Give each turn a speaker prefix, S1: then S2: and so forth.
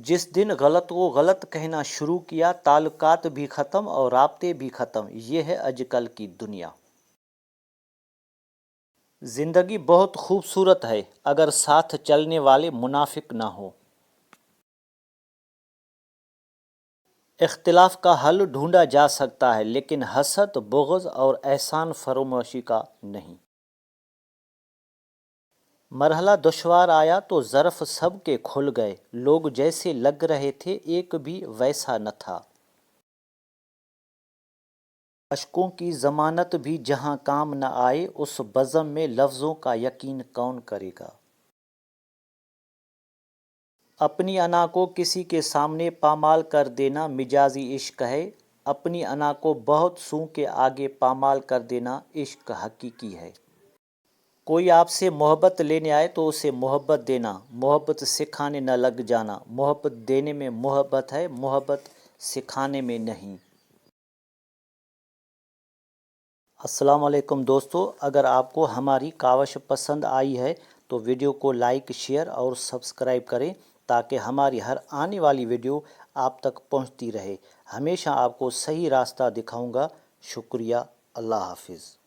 S1: جس دن غلط کو غلط کہنا شروع کیا تعلقات بھی ختم اور رابطے بھی ختم. یہ ہے آج کل کی دنیا. زندگی بہت خوبصورت ہے اگر ساتھ چلنے والے منافق نہ ہو. اختلاف کا حل ڈھونڈا جا سکتا ہے لیکن حسد، بغض اور احسان فراموشی کا نہیں. مرحلہ دشوار آیا تو ظرف سب کے کھل گئے. لوگ جیسے لگ رہے تھے ایک بھی ویسا نہ تھا. اشکوں کی ضمانت بھی جہاں کام نہ آئے اس بزم میں لفظوں کا یقین کون کرے گا. اپنی انا کو کسی کے سامنے پامال کر دینا مجازی عشق ہے. اپنی انا کو بہت سو کے آگے پامال کر دینا عشق حقیقی ہے. کوئی آپ سے محبت لینے آئے تو اسے محبت دینا، محبت سکھانے نہ لگ جانا. محبت دینے میں محبت ہے، محبت سکھانے میں نہیں. السلام علیکم دوستو، اگر آپ کو ہماری کاوش پسند آئی ہے تو ویڈیو کو لائک، شیئر اور سبسکرائب کریں تاکہ ہماری ہر آنے والی ویڈیو آپ تک پہنچتی رہے. ہمیشہ آپ کو صحیح راستہ دکھاؤں گا. شکریہ. اللہ حافظ.